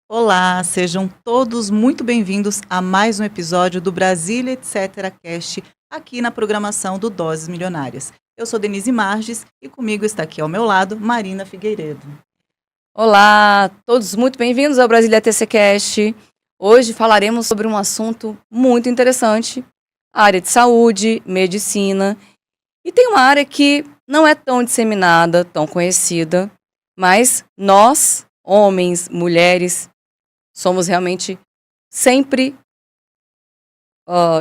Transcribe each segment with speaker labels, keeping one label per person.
Speaker 1: Olá, sejam todos muito bem-vindos a mais um episódio do Brasília Etc. Cast, aqui na programação do Doses Milionárias. Eu sou Denise Marges e comigo está aqui ao meu lado Marina Figueiredo.
Speaker 2: Olá, todos muito bem-vindos ao Brasília TC Cast. Hoje falaremos sobre um assunto muito interessante, a área de saúde, medicina. E tem uma área que não é tão disseminada, tão conhecida, mas nós, homens, mulheres, somos realmente sempre,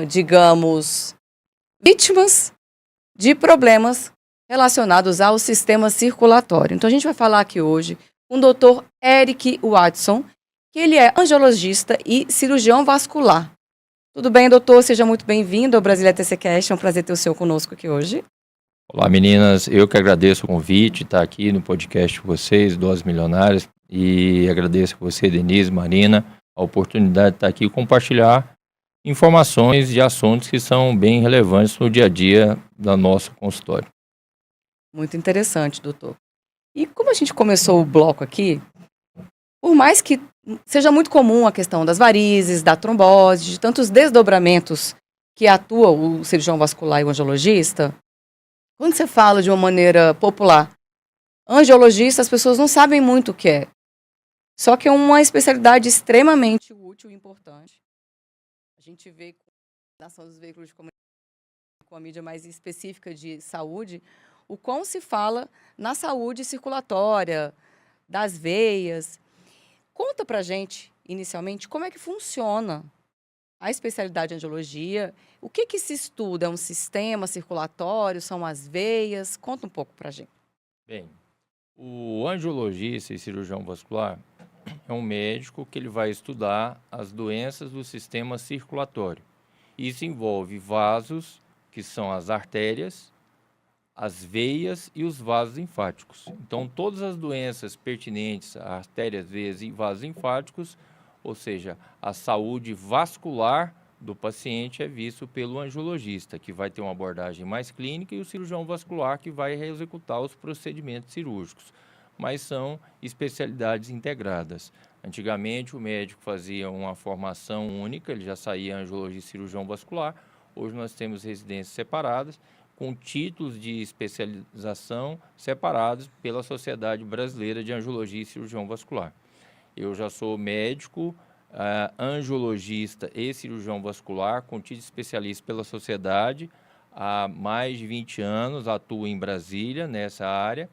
Speaker 2: digamos, vítimas de problemas relacionados ao sistema circulatório. Então a gente vai falar aqui hoje com o Dr. Eric Watson, que ele é angiologista e cirurgião vascular. Tudo bem, doutor? Seja muito bem-vindo ao Brasília TC Cast. É um prazer ter o senhor conosco aqui hoje.
Speaker 3: Olá, meninas. Eu que agradeço o convite, estar aqui no podcast de vocês, Doses Milionárias, e agradeço a você, Denise, Marina, a oportunidade de estar aqui e compartilhar informações de assuntos que são bem relevantes no dia a dia do nosso consultório.
Speaker 2: Muito interessante, doutor. E como a gente começou o bloco aqui, por mais que seja muito comum a questão das varizes, da trombose, de tantos desdobramentos que atua o cirurgião vascular e o angiologista, quando você fala de uma maneira popular, angiologista, as pessoas não sabem muito o que é. Só que é uma especialidade extremamente útil e importante. A gente vê com a ação dos veículos de comunicação, com a mídia mais específica de saúde, o quão se fala na saúde circulatória, das veias. Conta pra gente, inicialmente, como é que funciona a especialidade de angiologia. O que se estuda? É um sistema circulatório? São as veias? Conta um pouco pra gente.
Speaker 3: Bem, o angiologista e cirurgião vascular é um médico que ele vai estudar as doenças do sistema circulatório. Isso envolve vasos, que são as artérias, as veias e os vasos linfáticos. Então, todas as doenças pertinentes a artérias, veias e vasos linfáticos, ou seja, a saúde vascular do paciente é visto pelo angiologista, que vai ter uma abordagem mais clínica, e o cirurgião vascular, que vai executar os procedimentos cirúrgicos. Mas são especialidades integradas. Antigamente, o médico fazia uma formação única, ele já saía angiologista e cirurgião vascular. Hoje nós temos residências separadas, com títulos de especialização separados pela Sociedade Brasileira de Angiologia e Cirurgião Vascular. Eu já sou médico, angiologista e cirurgião vascular, com título de especialista pela sociedade. Há mais de 20 anos atuo em Brasília, nessa área,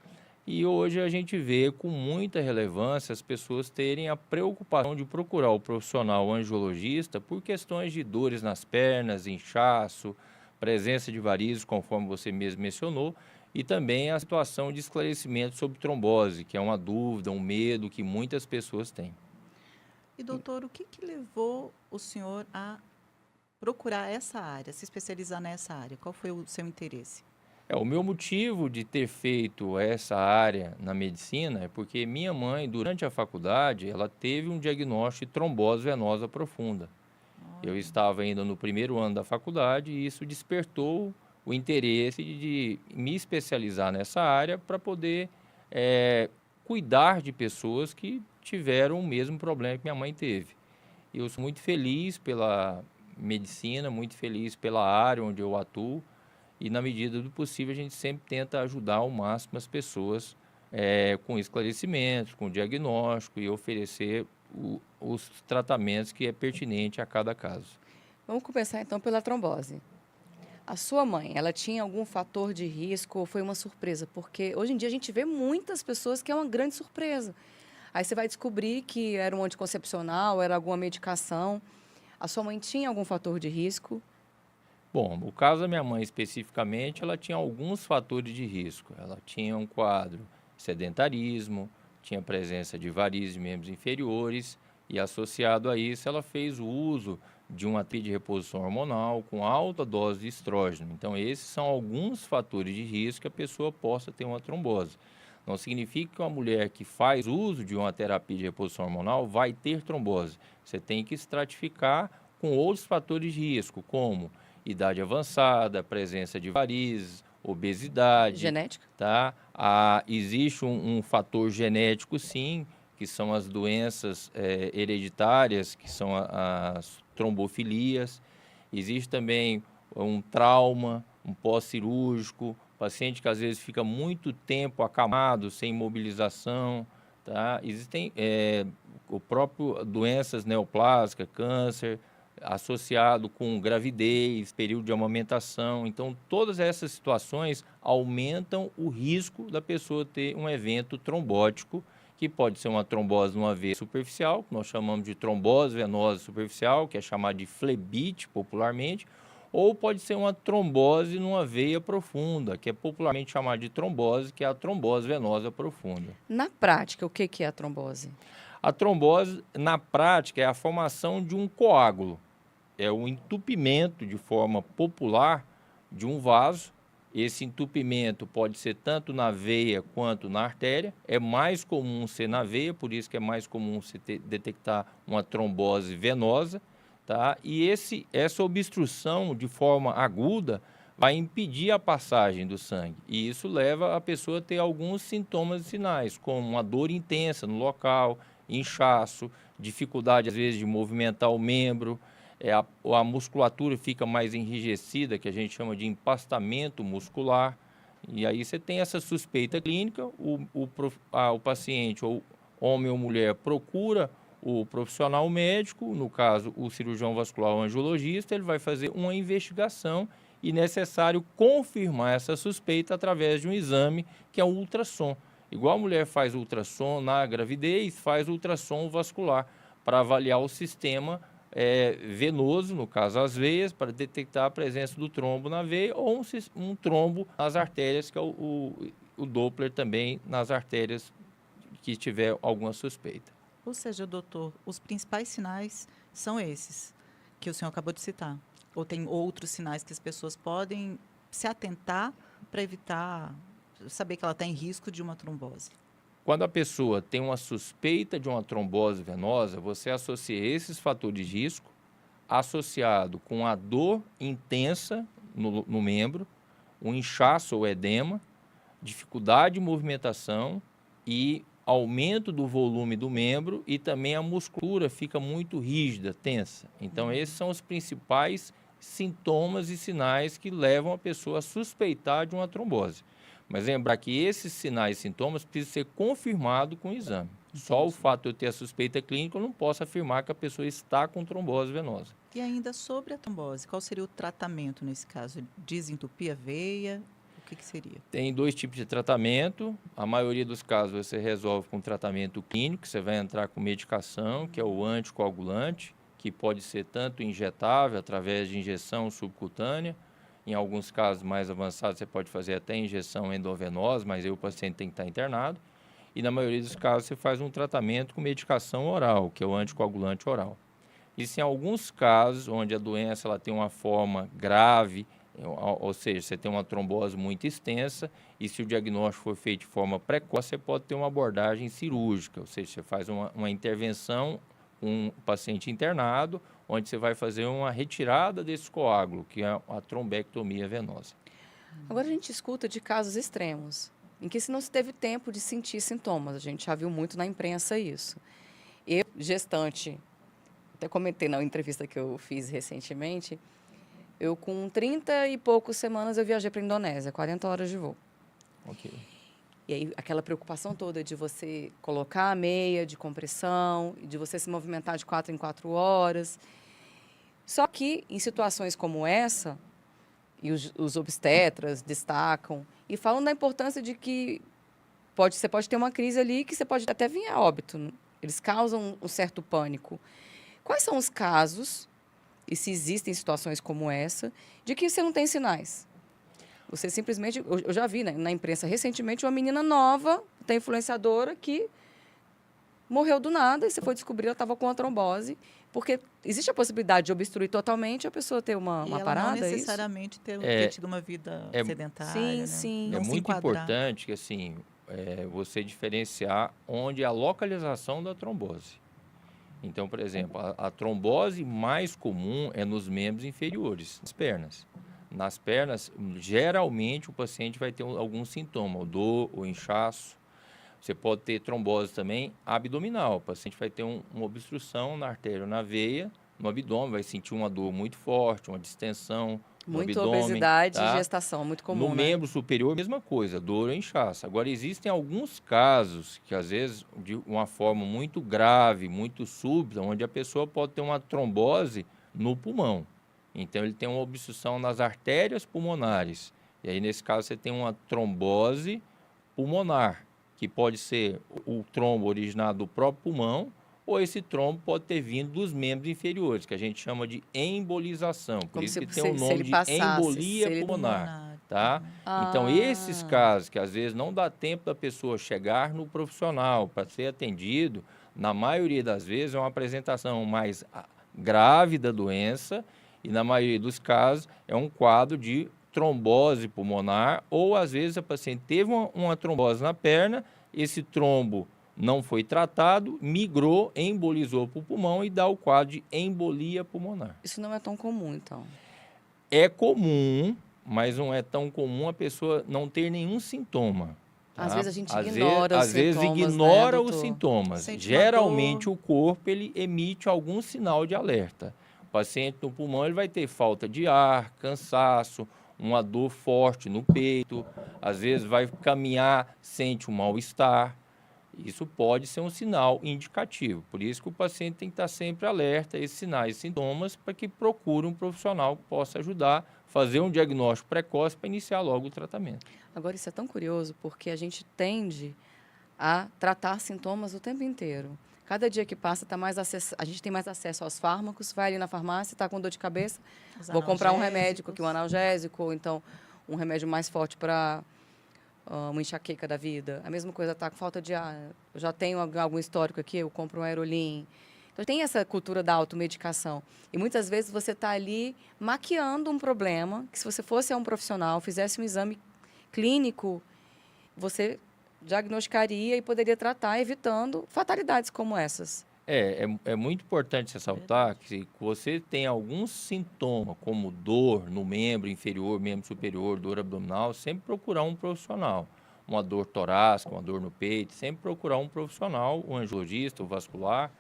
Speaker 3: e hoje a gente vê com muita relevância as pessoas terem a preocupação de procurar o profissional angiologista por questões de dores nas pernas, inchaço, presença de varizes, conforme você mesmo mencionou, e também a situação de esclarecimento sobre trombose, que é uma dúvida, um medo que muitas pessoas têm.
Speaker 1: E doutor, o que levou o senhor a procurar essa área, se especializar nessa área? Qual foi o seu interesse?
Speaker 3: O meu motivo de ter feito essa área na medicina é porque minha mãe, durante a faculdade, ela teve um diagnóstico de trombose venosa profunda. Eu estava ainda no primeiro ano da faculdade e isso despertou o interesse de me especializar nessa área para poder cuidar de pessoas que tiveram o mesmo problema que minha mãe teve. Eu sou muito feliz pela medicina, muito feliz pela área onde eu atuo, e na medida do possível a gente sempre tenta ajudar ao máximo as pessoas com esclarecimentos, com diagnóstico, e oferecer os tratamentos que é pertinente a cada caso.
Speaker 2: Vamos começar então pela trombose. A sua mãe, ela tinha algum fator de risco ou foi uma surpresa? Porque hoje em dia a gente vê muitas pessoas que é uma grande surpresa. Aí você vai descobrir que era um anticoncepcional, era alguma medicação. A sua mãe tinha algum fator de risco?
Speaker 3: Bom, o caso da minha mãe especificamente, ela tinha alguns fatores de risco. Ela tinha um quadro de sedentarismo, tinha presença de varizes de membros inferiores e, associado a isso, ela fez o uso de uma terapia de reposição hormonal com alta dose de estrógeno. Então, esses são alguns fatores de risco que a pessoa possa ter uma trombose. Não significa que uma mulher que faz uso de uma terapia de reposição hormonal vai ter trombose. Você tem que estratificar com outros fatores de risco, como idade avançada, presença de varizes, obesidade.
Speaker 2: Genética?
Speaker 3: Tá? Existe um fator genético, sim, que são as doenças hereditárias, que são as trombofilias. Existe também um trauma, um pós-cirúrgico, paciente que às vezes fica muito tempo acamado, sem mobilização, tá? Existem o próprio doenças neoplásicas, câncer, associado com gravidez, período de amamentação. Então, todas essas situações aumentam o risco da pessoa ter um evento trombótico, que pode ser uma trombose numa veia superficial, que nós chamamos de trombose venosa superficial, que é chamada de flebite popularmente, ou pode ser uma trombose numa veia profunda, que é popularmente chamada de trombose, que é a trombose venosa profunda.
Speaker 2: Na prática, o que é a trombose?
Speaker 3: A trombose, na prática, é a formação de um coágulo. É o entupimento, de forma popular, de um vaso. Esse entupimento pode ser tanto na veia quanto na artéria. É mais comum ser na veia, por isso que é mais comum se detectar uma trombose venosa, tá? E essa obstrução, de forma aguda, vai impedir a passagem do sangue. E isso leva a pessoa a ter alguns sintomas e sinais, como uma dor intensa no local, inchaço, dificuldade, às vezes, de movimentar o membro. A musculatura fica mais enrijecida, que a gente chama de empastamento muscular, e aí você tem essa suspeita clínica, o paciente, ou homem ou mulher, procura o profissional médico, no caso o cirurgião vascular ou angiologista, ele vai fazer uma investigação e necessário confirmar essa suspeita através de um exame que é o ultrassom. Igual a mulher faz ultrassom na gravidez, faz ultrassom vascular para avaliar o sistema venoso, no caso as veias, para detectar a presença do trombo na veia ou um trombo nas artérias, que é o Doppler também nas artérias que tiver alguma suspeita.
Speaker 1: Ou seja, doutor, os principais sinais são esses que o senhor acabou de citar? Ou tem outros sinais que as pessoas podem se atentar para evitar, saber que ela está em risco de uma trombose?
Speaker 3: Quando a pessoa tem uma suspeita de uma trombose venosa, você associa esses fatores de risco associado com a dor intensa no membro, um inchaço ou edema, dificuldade de movimentação e aumento do volume do membro, e também a musculatura fica muito rígida, tensa. Então, esses são os principais sintomas e sinais que levam a pessoa a suspeitar de uma trombose. Mas lembrar que esses sinais e sintomas precisam ser confirmados com o exame. Só o fato de eu ter a suspeita clínica, eu não posso afirmar que a pessoa está com trombose venosa.
Speaker 1: E ainda sobre a trombose, qual seria o tratamento nesse caso? Desentupir a veia? O que seria?
Speaker 3: Tem 2 tipos de tratamento. A maioria dos casos você resolve com tratamento clínico, você vai entrar com medicação, que é o anticoagulante, que pode ser tanto injetável, através de injeção subcutânea. Em alguns casos mais avançados, você pode fazer até injeção endovenosa, mas aí o paciente tem que estar internado. E na maioria dos casos, você faz um tratamento com medicação oral, que é o anticoagulante oral. Isso em alguns casos, onde a doença ela tem uma forma grave, ou seja, você tem uma trombose muito extensa, e se o diagnóstico for feito de forma precoce, você pode ter uma abordagem cirúrgica, ou seja, você faz uma intervenção com um paciente internado, onde você vai fazer uma retirada desse coágulo, que é a trombectomia venosa.
Speaker 2: Agora a gente escuta de casos extremos, em que se não se teve tempo de sentir sintomas. A gente já viu muito na imprensa isso. Eu, gestante, até comentei na entrevista que eu fiz recentemente, eu com 30 e poucas semanas eu viajei para a Indonésia, 40 horas de voo.
Speaker 3: Ok.
Speaker 2: E aí aquela preocupação toda de você colocar a meia de compressão, de você se movimentar de 4 em 4 horas. Só que em situações como essa, e os obstetras destacam e falam da importância de que você pode ter uma crise ali que você pode até vir a óbito. Eles causam um certo pânico. Quais são os casos, e se existem situações como essa, de que você não tem sinais? Você simplesmente... Eu já vi na imprensa recentemente uma menina nova, da influenciadora, que morreu do nada e você foi descobrir ela estava com uma trombose, porque existe a possibilidade de obstruir totalmente a pessoa ter uma parada,
Speaker 1: não necessariamente ter tido uma vida sedentária.
Speaker 2: Sim,
Speaker 1: né?
Speaker 2: sim.
Speaker 3: É muito importante que assim, você diferenciar onde é a localização da trombose. Então, por exemplo, a trombose mais comum é nos membros inferiores, nas pernas. Nas pernas, geralmente, o paciente vai ter algum sintoma, o dor, o inchaço. Você pode ter trombose também abdominal. O paciente vai ter uma obstrução na artéria ou na veia, no abdômen, vai sentir uma dor muito forte, uma distensão no
Speaker 2: Muita
Speaker 3: abdômen.
Speaker 2: obesidade e
Speaker 3: Tá?
Speaker 2: gestação, muito comum,
Speaker 3: No
Speaker 2: né?
Speaker 3: membro superior, mesma coisa, dor ou inchaço. Agora, existem alguns casos que, às vezes, de uma forma muito grave, muito súbita, onde a pessoa pode ter uma trombose no pulmão. Então, ele tem uma obstrução nas artérias pulmonares. E aí, nesse caso, você tem uma trombose pulmonar, que pode ser o trombo originado do próprio pulmão, ou esse trombo pode ter vindo dos membros inferiores, que a gente chama de embolização. Por
Speaker 2: Como
Speaker 3: isso
Speaker 2: se-
Speaker 3: que tem o
Speaker 2: se
Speaker 3: nome
Speaker 2: ele
Speaker 3: de
Speaker 2: passasse,
Speaker 3: embolia
Speaker 2: se ele-
Speaker 3: pulmonar. Tá? Então,
Speaker 2: Ah,
Speaker 3: esses casos que às vezes não dá tempo da pessoa chegar no profissional para ser atendido, na maioria das vezes é uma apresentação mais grave da doença e na maioria dos casos é um quadro de trombose pulmonar ou às vezes a paciente teve uma trombose na perna, esse trombo não foi tratado, migrou, embolizou para o pulmão e dá o quadro de embolia pulmonar.
Speaker 2: isso não é tão comum, então.
Speaker 3: É comum, mas não é tão comum a pessoa não ter nenhum sintoma. Tá?
Speaker 2: Às vezes a gente
Speaker 3: Às
Speaker 2: ignora os
Speaker 3: às vezes
Speaker 2: sintomas,
Speaker 3: ignora
Speaker 2: né,
Speaker 3: os
Speaker 2: doutor?
Speaker 3: sintomas.
Speaker 1: Sente uma
Speaker 3: Geralmente
Speaker 1: dor.
Speaker 3: o corpo ele emite algum sinal de alerta. O paciente no pulmão ele vai ter falta de ar, cansaço, uma dor forte no peito, às vezes vai caminhar, sente um mal-estar. Isso pode ser um sinal indicativo. Por isso que o paciente tem que estar sempre alerta a esses sinais e sintomas para que procure um profissional que possa ajudar, fazer um diagnóstico precoce para iniciar logo o tratamento.
Speaker 2: Agora, isso é tão curioso, porque a gente tende a tratar sintomas o tempo inteiro. Cada dia que passa, a gente tem mais acesso aos fármacos, vai ali na farmácia, está com dor de cabeça,
Speaker 1: Os
Speaker 2: vou comprar um remédio,
Speaker 1: analgésicos.
Speaker 2: aqui um analgésico, ou então um remédio mais forte para uma enxaqueca da vida. A mesma coisa, está com falta de ar. Eu já tenho algum histórico aqui, eu compro um Aerolim. Então, tem essa cultura da automedicação. E muitas vezes você está ali maquiando um problema, que se você fosse a um profissional, fizesse um exame clínico, você diagnosticaria e poderia tratar, evitando fatalidades como essas.
Speaker 3: É muito importante ressaltar que se você tem algum sintoma, como dor no membro inferior, membro superior, dor abdominal, sempre procurar um profissional. Uma dor torácica, uma dor no peito, sempre procurar um profissional, um angiologista, um vascular,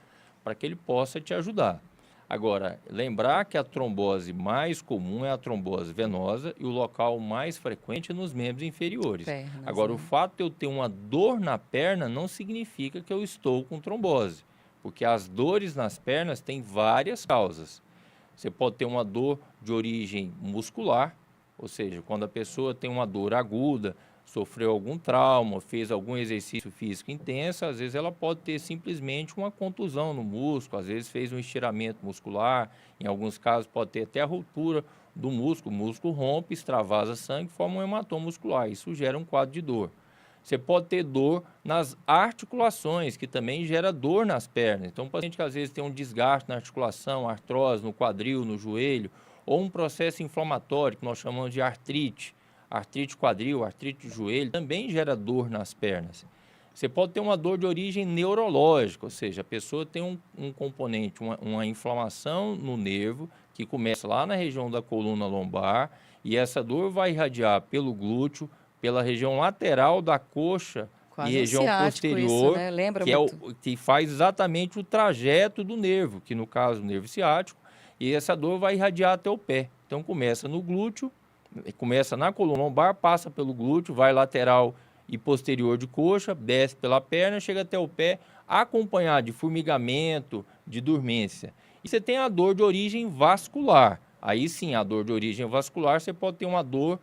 Speaker 3: para que ele possa te ajudar. Agora, lembrar que a trombose mais comum é a trombose venosa e o local mais frequente é nos membros inferiores.
Speaker 2: Pernas,
Speaker 3: Agora,
Speaker 2: né?
Speaker 3: o fato de eu ter uma dor na perna não significa que eu estou com trombose, porque as dores nas pernas têm várias causas. Você pode ter uma dor de origem muscular, ou seja, quando a pessoa tem uma dor aguda, sofreu algum trauma, fez algum exercício físico intenso, às vezes ela pode ter simplesmente uma contusão no músculo, às vezes fez um estiramento muscular, em alguns casos pode ter até a ruptura do músculo, o músculo rompe, extravasa sangue, forma um hematoma muscular, isso gera um quadro de dor. Você pode ter dor nas articulações, que também gera dor nas pernas. Então, um paciente que às vezes tem um desgaste na articulação, artrose no quadril, no joelho, ou um processo inflamatório, que nós chamamos de artrite quadril, artrite de joelho, também gera dor nas pernas. Você pode ter uma dor de origem neurológica, ou seja, a pessoa tem um componente, uma inflamação no nervo, que começa lá na região da coluna lombar, e essa dor vai irradiar pelo glúteo, pela região lateral da coxa
Speaker 2: Quase
Speaker 3: e
Speaker 2: um
Speaker 3: região
Speaker 2: ciático
Speaker 3: posterior,
Speaker 2: isso, né? Lembra
Speaker 3: que,
Speaker 2: muito.
Speaker 3: que faz exatamente o trajeto do nervo, que no caso o nervo ciático, e essa dor vai irradiar até o pé. Então começa no glúteo, começa na coluna lombar, passa pelo glúteo, vai lateral e posterior de coxa, desce pela perna, chega até o pé, acompanhado de formigamento, de dormência. E você tem a dor de origem vascular. Aí sim, a dor de origem vascular, você pode ter uma dor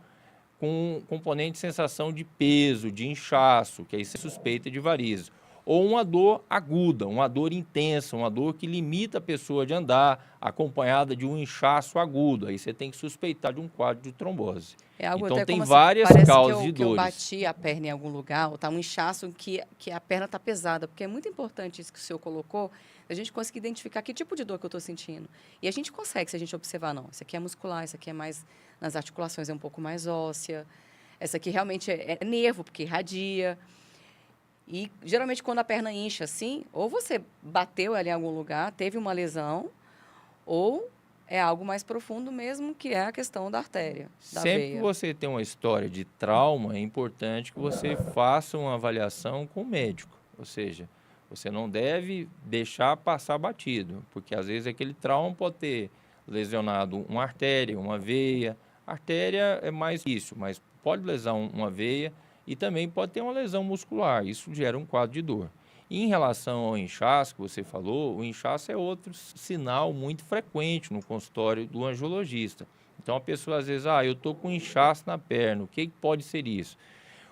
Speaker 3: com componente de sensação de peso, de inchaço, que aí você suspeita de varizes. Ou uma dor aguda, uma dor intensa, uma dor que limita a pessoa de andar, acompanhada de um inchaço agudo. Aí você tem que suspeitar de um quadro de trombose.
Speaker 2: É algo
Speaker 3: Então
Speaker 2: até
Speaker 3: tem
Speaker 2: como
Speaker 3: várias
Speaker 2: parece
Speaker 3: causas de
Speaker 2: que eu
Speaker 3: dores.
Speaker 2: bati a perna em algum lugar, ou tá um inchaço que a perna está pesada, porque é muito importante isso que o senhor colocou, a gente conseguir identificar que tipo de dor que eu estou sentindo. E a gente consegue, se a gente observar, não, isso aqui é muscular, isso aqui é mais nas articulações, é um pouco mais óssea, essa aqui realmente é nervo, porque irradia. E, geralmente, quando a perna incha assim, ou você bateu ali em algum lugar, teve uma lesão, ou é algo mais profundo mesmo, que é a questão da artéria, da
Speaker 3: Sempre
Speaker 2: veia.
Speaker 3: que você tem uma história de trauma, é importante que você faça uma avaliação com o médico. Ou seja, você não deve deixar passar batido, porque às vezes aquele trauma pode ter lesionado uma artéria, uma veia. A artéria é mais difícil, mas pode lesar uma veia e também pode ter uma lesão muscular. Isso gera um quadro de dor. E em relação ao inchaço que você falou, o inchaço é outro sinal muito frequente no consultório do angiologista. Então a pessoa às vezes, eu estou com inchaço na perna, o que pode ser isso?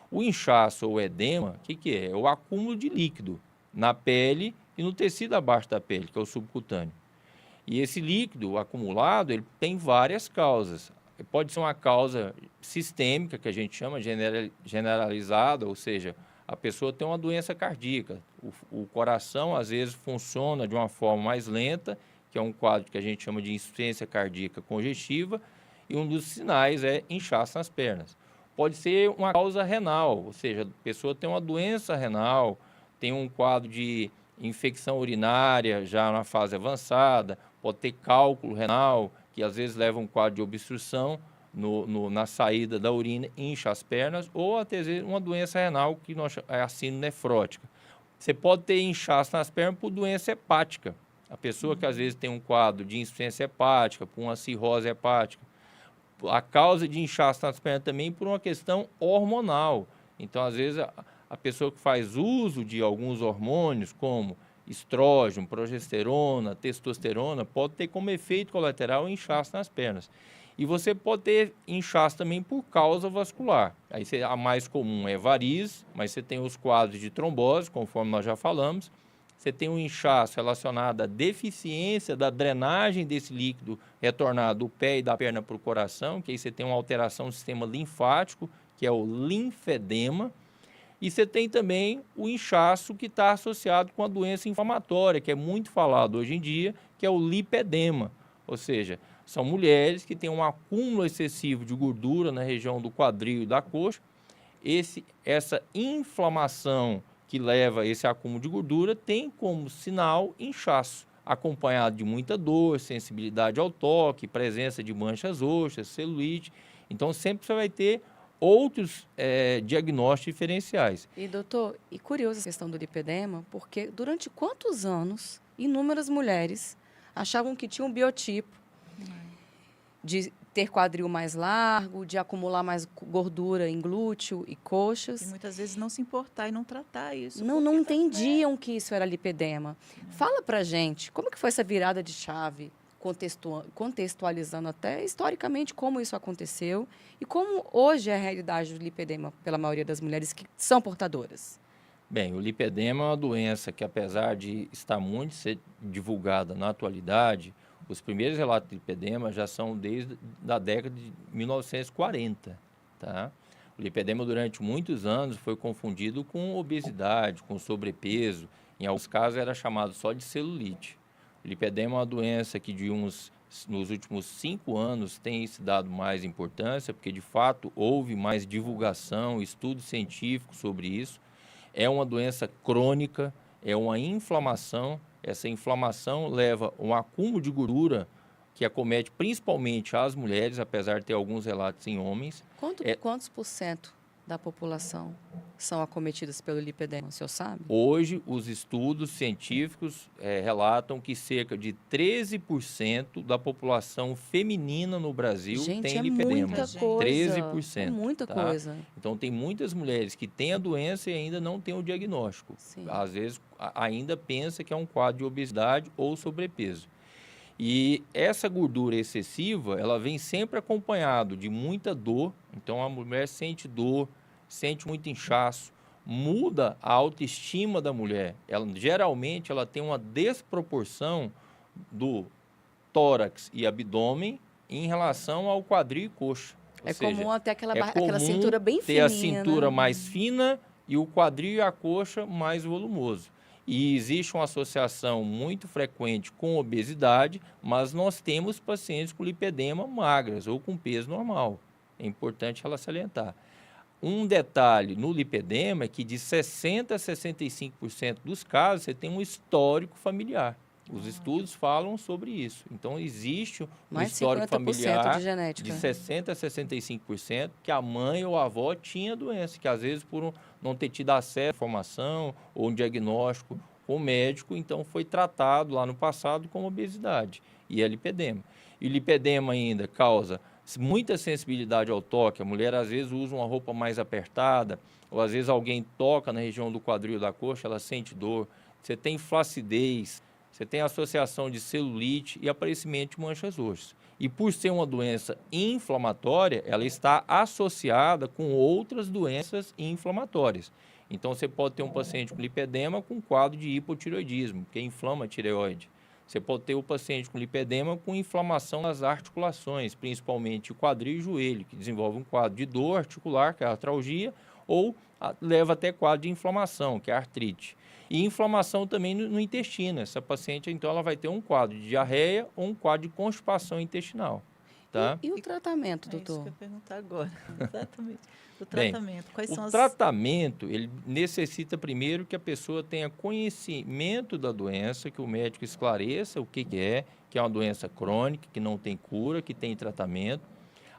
Speaker 3: O inchaço ou edema, o que é? É o acúmulo de líquido na pele e no tecido abaixo da pele, que é o subcutâneo. E esse líquido acumulado, ele tem várias causas. Pode ser uma causa sistêmica, que a gente chama generalizada, ou seja, a pessoa tem uma doença cardíaca. O coração, às vezes, funciona de uma forma mais lenta, que é um quadro que a gente chama de insuficiência cardíaca congestiva, e um dos sinais é inchaço nas pernas. Pode ser uma causa renal, ou seja, a pessoa tem uma doença renal, tem um quadro de infecção urinária já na fase avançada, pode ter cálculo renal, que às vezes leva a um quadro de obstrução na saída da urina, incha as pernas, ou até vezes uma doença renal, que é a síndrome nefrótica. Você pode ter inchaço nas pernas por doença hepática. A pessoa que às vezes tem um quadro de insuficiência hepática, por uma cirrose hepática. A causa de inchaço nas pernas também por uma questão hormonal. Então, às vezes, a pessoa que faz uso de alguns hormônios, como estrógeno, progesterona, testosterona, pode ter como efeito colateral inchaço nas pernas. E você pode ter inchaço também por causa vascular. Aí a mais comum é varizes, mas você tem os quadros de trombose, conforme nós já falamos. Você tem um inchaço relacionado à deficiência da drenagem desse líquido retornado do pé e da perna para o coração, que aí você tem uma alteração do sistema linfático, que é o linfedema. E você tem também o inchaço que está associado com a doença inflamatória, que é muito falado hoje em dia, que é o lipedema. Ou seja, são mulheres que têm um acúmulo excessivo de gordura na região do quadril e da coxa. Essa inflamação que leva a esse acúmulo de gordura tem como sinal inchaço, acompanhado de muita dor, sensibilidade ao toque, presença de manchas roxas, celulite. Então, sempre você vai ter outros diagnósticos diferenciais.
Speaker 2: E, doutor, e curiosa a questão do lipedema, porque durante quantos anos inúmeras mulheres achavam que tinham um biotipo de ter quadril mais largo, de acumular mais gordura em glúteo e coxas.
Speaker 1: E muitas vezes não se importar e não tratar isso.
Speaker 2: Não entendiam que isso era lipedema. Fala pra gente, como que foi essa virada de chave, contextualizando até historicamente como isso aconteceu e como hoje é a realidade do lipedema pela maioria das mulheres que são portadoras?
Speaker 3: Bem, o lipedema é uma doença que, apesar de estar muito ser divulgada na atualidade, os primeiros relatos de lipedema já são desde a década de 1940, tá? O lipedema, durante muitos anos, foi confundido com obesidade, com sobrepeso. Em alguns casos, era chamado só de celulite. O lipedema é uma doença que, nos últimos 5 anos, tem se dado mais importância, porque, de fato, houve mais divulgação, estudo científico sobre isso. É uma doença crônica, é uma inflamação. Essa inflamação leva a um acúmulo de gordura que acomete principalmente as mulheres, apesar de ter alguns relatos em homens.
Speaker 2: Quantos por cento da população são acometidas pelo lipedema, o senhor sabe?
Speaker 3: Hoje, os estudos científicos relatam que cerca de 13% da população feminina no Brasil tem lipedema.
Speaker 2: Muita coisa.
Speaker 3: 13%.
Speaker 2: É muita coisa.
Speaker 3: Então, tem muitas mulheres que têm a doença e ainda não têm o diagnóstico.
Speaker 2: Sim.
Speaker 3: Às vezes, ainda pensa que é um quadro de obesidade ou sobrepeso. E essa gordura excessiva, ela vem sempre acompanhado de muita dor. Então, a mulher sente dor, sente muito inchaço, muda a autoestima da mulher. Geralmente, ela tem uma desproporção do tórax e abdômen em relação ao quadril e coxa.
Speaker 2: Ou seja, comum até aquela cintura bem fina.
Speaker 3: Ter a cintura mais fina e o quadril e a coxa mais volumoso. E existe uma associação muito frequente com obesidade, mas nós temos pacientes com lipedema magras ou com peso normal. É importante ela salientar. Um detalhe no lipedema é que de 60% a 65% dos casos você tem um histórico familiar. Os estudos falam sobre isso. Então, existe um
Speaker 2: Mais de
Speaker 3: histórico
Speaker 2: 50%
Speaker 3: familiar
Speaker 2: de genética.
Speaker 3: de 60% a 65% que a mãe ou a avó tinha doença, que às vezes por não ter tido acesso à informação ou um diagnóstico com o médico, então foi tratado lá no passado como obesidade e é lipedema. E o lipedema ainda causa muita sensibilidade ao toque. A mulher às vezes usa uma roupa mais apertada, ou às vezes alguém toca na região do quadril da coxa, ela sente dor. Você tem flacidez, você tem associação de celulite e aparecimento de manchas roxas. E por ser uma doença inflamatória, ela está associada com outras doenças inflamatórias. Então, você pode ter um paciente com lipedema com quadro de hipotireoidismo, que inflama a tireoide. Você pode ter o paciente com lipedema com inflamação nas articulações, principalmente o quadril e joelho, que desenvolve um quadro de dor articular, que é a artralgia, ou leva até quadro de inflamação, que é a artrite. E inflamação também no intestino. Essa paciente, então, ela vai ter um quadro de diarreia ou um quadro de constipação intestinal. Tá?
Speaker 2: E o tratamento,
Speaker 1: É isso que eu
Speaker 2: doutor?
Speaker 1: ia perguntar agora. Exatamente. O
Speaker 3: Bem,
Speaker 1: tratamento. Quais são
Speaker 3: o
Speaker 1: as...
Speaker 3: tratamento, ele necessita primeiro que a pessoa tenha conhecimento da doença, que o médico esclareça o que é uma doença crônica, que não tem cura, que tem tratamento.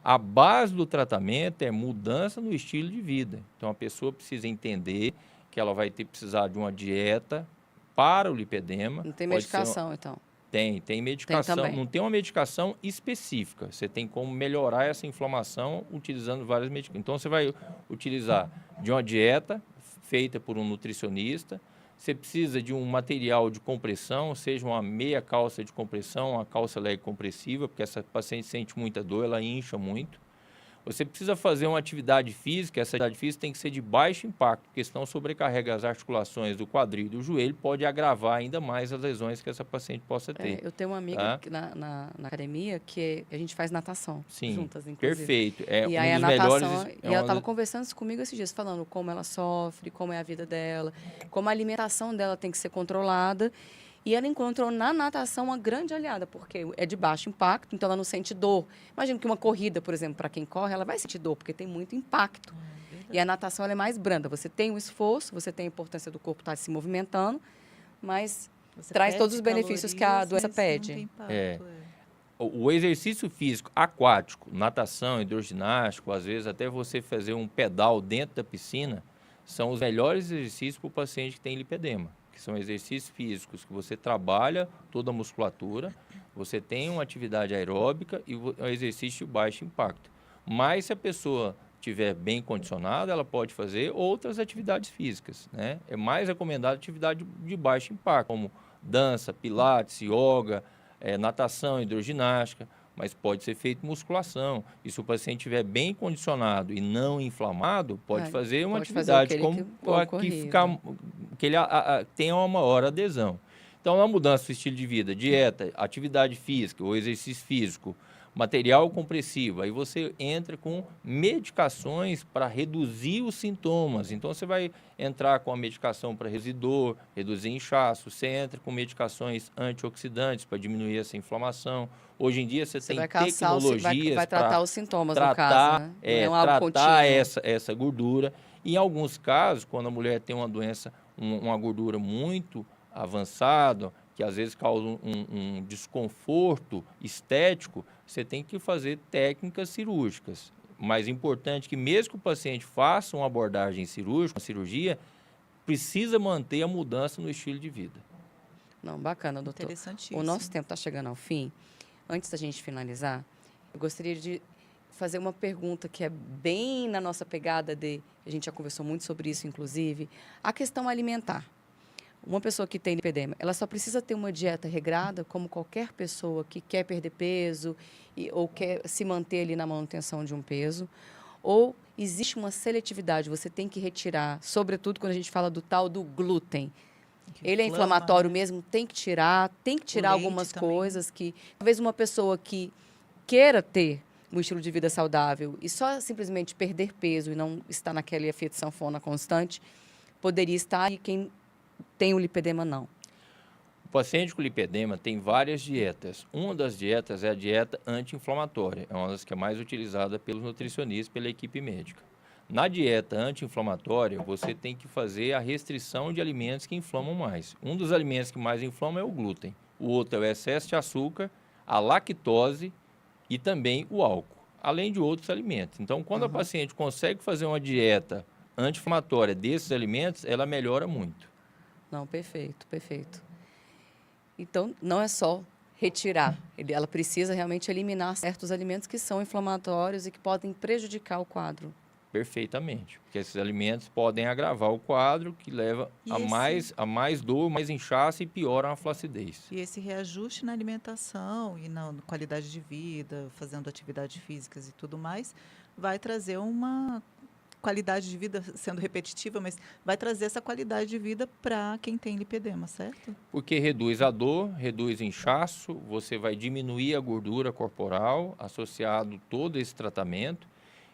Speaker 3: A base do tratamento é mudança no estilo de vida. Então, a pessoa precisa entender que ela vai precisar de uma dieta para o lipedema.
Speaker 2: Não tem
Speaker 3: Pode ser
Speaker 2: medicação, então?
Speaker 3: Tem medicação,
Speaker 2: também.
Speaker 3: não tem uma medicação específica. Você tem como melhorar essa inflamação utilizando várias medicações. Então, você vai utilizar de uma dieta feita por um nutricionista. Você precisa de um material de compressão, seja uma meia calça de compressão, uma calça leg compressiva, porque essa paciente sente muita dor, ela incha muito. Você precisa fazer uma atividade física, essa atividade física tem que ser de baixo impacto, porque senão sobrecarrega as articulações do quadril e do joelho, pode agravar ainda mais as lesões que essa paciente possa ter.
Speaker 2: Eu tenho uma amiga na academia que a gente faz natação juntas, inclusive.
Speaker 3: Perfeito.
Speaker 2: E
Speaker 3: um
Speaker 2: aí a
Speaker 3: dos
Speaker 2: natação,
Speaker 3: melhores,
Speaker 2: e ela estava conversando isso comigo esses dias, falando como ela sofre, como é a vida dela, como a alimentação dela tem que ser controlada. E ela encontrou na natação uma grande aliada, porque é de baixo impacto, então ela não sente dor. Imagina que uma corrida, por exemplo, para quem corre, ela vai sentir dor, porque tem muito impacto. E a natação ela é mais branda. Você tem o esforço, você tem a importância do corpo estar se movimentando, mas
Speaker 1: Você
Speaker 2: traz
Speaker 1: perde
Speaker 2: todos os benefícios que a
Speaker 1: calorias,
Speaker 2: doença
Speaker 1: mas não
Speaker 2: pede.
Speaker 1: tem impacto,
Speaker 3: O exercício físico aquático, natação, hidroginástico, às vezes até você fazer um pedal dentro da piscina, são os melhores exercícios para o paciente que tem lipedema, que são exercícios físicos que você trabalha toda a musculatura, você tem uma atividade aeróbica e um exercício de baixo impacto. Mas se a pessoa estiver bem condicionada, ela pode fazer outras atividades físicas, né? É mais recomendado atividade de baixo impacto, como dança, pilates, yoga, natação, hidroginástica, mas pode ser feito musculação. E se o paciente estiver bem condicionado e não inflamado, pode fazer uma atividade que ele tenha uma maior adesão. Então, a mudança do estilo de vida, dieta, atividade física, ou exercício físico, material compressivo, aí você entra com medicações para reduzir os sintomas. Então, você vai entrar com a medicação para reduzir dor, reduzir inchaço, você entra com medicações antioxidantes para diminuir essa inflamação. Hoje em dia, você tem tecnologias
Speaker 2: vai tratar os sintomas,
Speaker 3: tratar,
Speaker 2: no caso, né? Não é algo
Speaker 3: tratar
Speaker 2: contínuo.
Speaker 3: essa gordura. Em alguns casos, quando a mulher tem uma doença, uma gordura muito avançada, que às vezes causa um desconforto estético, você tem que fazer técnicas cirúrgicas. Mas é importante que mesmo que o paciente faça uma abordagem cirúrgica, uma cirurgia, precisa manter a mudança no estilo de vida.
Speaker 2: Não, bacana, doutor.
Speaker 1: Interessantíssimo.
Speaker 2: O nosso tempo está chegando ao fim. Antes da gente finalizar, eu gostaria de fazer uma pergunta que é bem na nossa pegada a gente já conversou muito sobre isso, inclusive, a questão alimentar. Uma pessoa que tem lipedema, ela só precisa ter uma dieta regrada, como qualquer pessoa que quer perder peso ou quer se manter ali na manutenção de um peso, ou existe uma seletividade, você tem que retirar, sobretudo quando a gente fala do tal do glúten. Ele é inflamatório mesmo, tem que tirar algumas coisas que talvez uma pessoa que queira ter um estilo de vida saudável e só simplesmente perder peso e não estar naquele efeito sanfona constante, poderia estar, e quem tem o lipedema não.
Speaker 3: O paciente com lipedema tem várias dietas. Uma das dietas é a dieta anti-inflamatória, é uma das que é mais utilizada pelos nutricionistas, pela equipe médica. Na dieta anti-inflamatória, você tem que fazer a restrição de alimentos que inflamam mais. Um dos alimentos que mais inflamam é o glúten. o outro é o excesso de açúcar, a lactose e também o álcool, além de outros alimentos. Então, quando a paciente consegue fazer uma dieta anti-inflamatória desses alimentos, ela melhora muito.
Speaker 2: Não, perfeito, perfeito. Então, não é só retirar, ela precisa realmente eliminar certos alimentos que são inflamatórios e que podem prejudicar o quadro.
Speaker 3: Perfeitamente, porque esses alimentos podem agravar o quadro, que leva a mais dor, mais inchaço e pioram a flacidez.
Speaker 1: E esse reajuste na alimentação e na qualidade de vida, fazendo atividades físicas e tudo mais, vai trazer uma qualidade de vida, sendo repetitiva, mas vai trazer essa qualidade de vida para quem tem lipedema, certo?
Speaker 3: Porque reduz a dor, reduz o inchaço, você vai diminuir a gordura corporal associado a todo esse tratamento.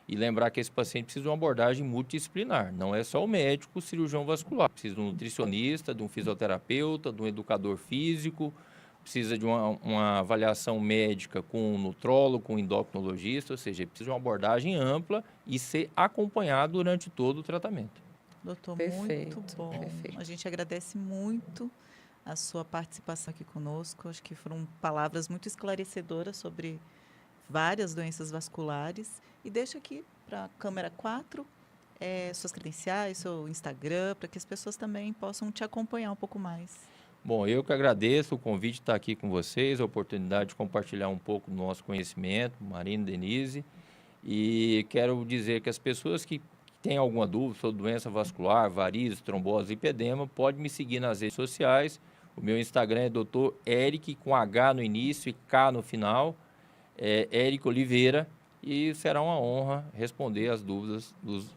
Speaker 3: E lembrar que esse paciente precisa de uma abordagem multidisciplinar. Não é só o médico, o cirurgião vascular. Precisa de um nutricionista, de um fisioterapeuta, de um educador físico. Precisa de uma avaliação médica com um nutrólogo, com um endocrinologista. Ou seja, precisa de uma abordagem ampla e ser acompanhado durante todo o tratamento.
Speaker 1: Doutor,
Speaker 2: Perfeito,
Speaker 1: muito bom.
Speaker 2: perfeito.
Speaker 1: A gente agradece muito a sua participação aqui conosco. Acho que foram palavras muito esclarecedoras sobre várias doenças vasculares. E deixa aqui para a câmera 4 suas credenciais, seu Instagram, para que as pessoas também possam te acompanhar um pouco mais.
Speaker 3: Bom, eu que agradeço o convite de estar aqui com vocês, a oportunidade de compartilhar um pouco do nosso conhecimento, Marina e Denise. E quero dizer que as pessoas que têm alguma dúvida sobre doença vascular, varizes, trombose e lipedema, podem me seguir nas redes sociais. O meu Instagram é Dr. Eric, com H no início e K no final. Érico Oliveira, e será uma honra responder as dúvidas dos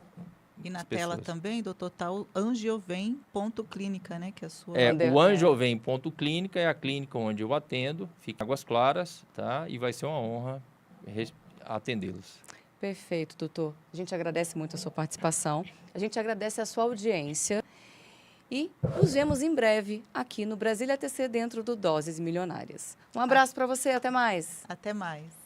Speaker 1: E na
Speaker 3: das
Speaker 1: tela
Speaker 3: pessoas.
Speaker 1: também, doutor, tá o angiovem.clínica, né? Que é a sua...
Speaker 3: O Angiovem.clínica é a clínica onde eu atendo, fica em Águas Claras, tá? E vai ser uma honra atendê-los.
Speaker 2: Perfeito, doutor. A gente agradece muito a sua participação, a gente agradece a sua audiência e nos vemos em breve aqui no Brasília TC dentro do Doses Milionárias. Um abraço para você, até mais.
Speaker 1: Até mais.